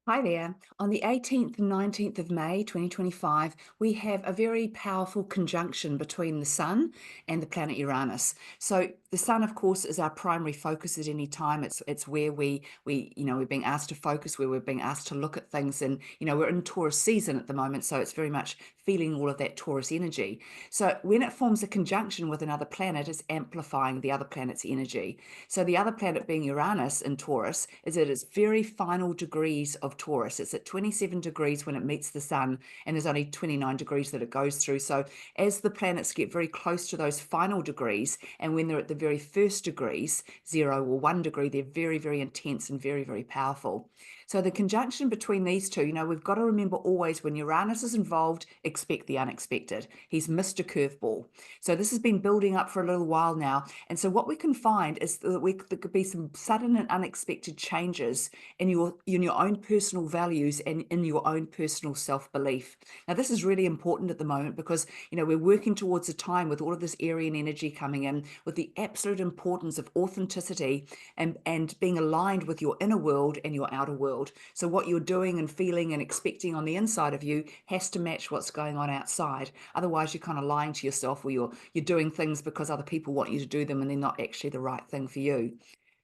Hi there. On the 18th and 19th of May 2025, we have a very powerful conjunction between the Sun and the planet Uranus. So the Sun, of course, is our primary focus at any time. It's where we're being asked to focus, where we're being asked to look at things, and we're in Taurus season at the moment, so it's very much feeling all of that Taurus energy. So when it forms a conjunction with another planet, it's amplifying the other planet's energy. So the other planet being Uranus in Taurus is at its very final degrees of Taurus. It's at 27 degrees when it meets the sun, and there's only 29 degrees that it goes through. So as the planets get very close to those final degrees, and when they're at the very first degrees, 0 or 1 degree, they're very, very intense and very, very powerful. So the conjunction between these two, we've got to remember always when Uranus is involved, expect the unexpected. He's Mr. Curveball. So this has been building up for a little while now. And so what we can find is that there could be some sudden and unexpected changes in your own personal values and in your own personal self-belief. Now, this is really important at the moment because, we're working towards a time with all of this Aryan energy coming in with the absolute importance of authenticity and being aligned with your inner world and your outer world. So what you're doing and feeling and expecting on the inside of you has to match what's going on outside. Otherwise, you're kind of lying to yourself, or you're doing things because other people want you to do them and they're not actually the right thing for you.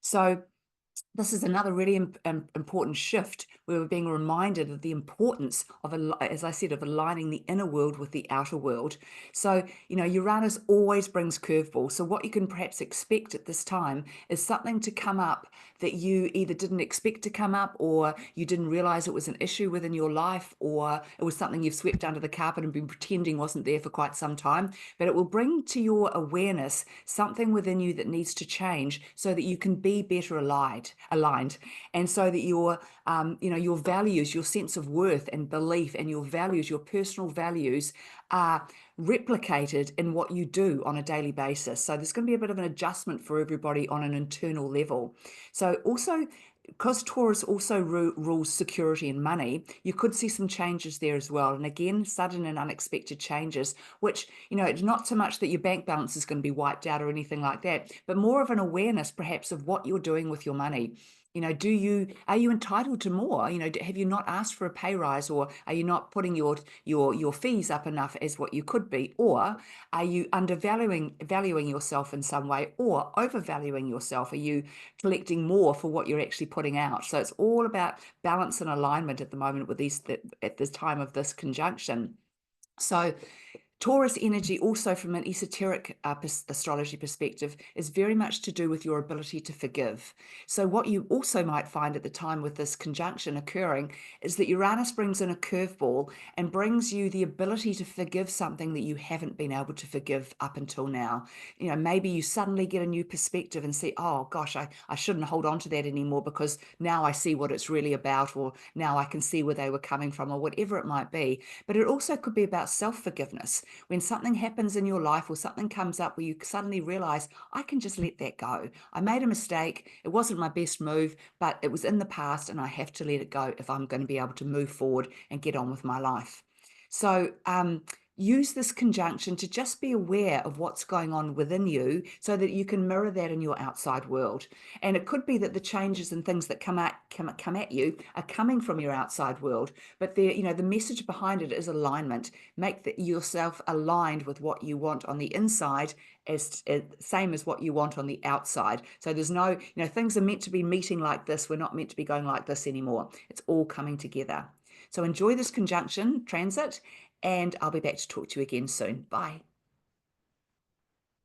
So this is another really important shift where we're being reminded of the importance of, as I said, of aligning the inner world with the outer world. So, Uranus always brings curveballs. So what you can perhaps expect at this time is something to come up that you either didn't expect to come up, or you didn't realize it was an issue within your life, or it was something you've swept under the carpet and been pretending wasn't there for quite some time. But it will bring to your awareness something within you that needs to change so that you can be better aligned, and so that your values, your sense of worth and belief, and your values, your personal values, are replicated in what you do on a daily basis. So there's going to be a bit of an adjustment for everybody on an internal level. So also, because Taurus also rules security and money, you could see some changes there as well. And again, sudden and unexpected changes, which, it's not so much that your bank balance is going to be wiped out or anything like that, but more of an awareness perhaps of what you're doing with your money. Are you entitled to more? Have you not asked for a pay rise, or are you not putting your fees up enough as what you could be? Or are you valuing yourself in some way, or overvaluing yourself? Are you collecting more for what you're actually putting out? So it's all about balance and alignment at the moment with at this time of this conjunction. So Taurus energy, also from an esoteric astrology perspective, is very much to do with your ability to forgive. So what you also might find at the time with this conjunction occurring is that Uranus brings in a curveball and brings you the ability to forgive something that you haven't been able to forgive up until now. Maybe you suddenly get a new perspective and see, oh gosh, I shouldn't hold on to that anymore because now I see what it's really about, or now I can see where they were coming from, or whatever it might be. But it also could be about self-forgiveness. When something happens in your life or something comes up where you suddenly realize, I can just let that go. I made a mistake. It wasn't my best move, but it was in the past, and I have to let it go if I'm going to be able to move forward and get on with my life. So, use this conjunction to just be aware of what's going on within you so that you can mirror that in your outside world. And it could be that the changes and things that come at you are coming from your outside world, but the message behind it is alignment. Make yourself aligned with what you want on the inside as same as what you want on the outside. So there's no, things are meant to be meeting like this. We're not meant to be going like this anymore. It's all coming together. So enjoy this conjunction transit, and I'll be back to talk to you again soon. Bye.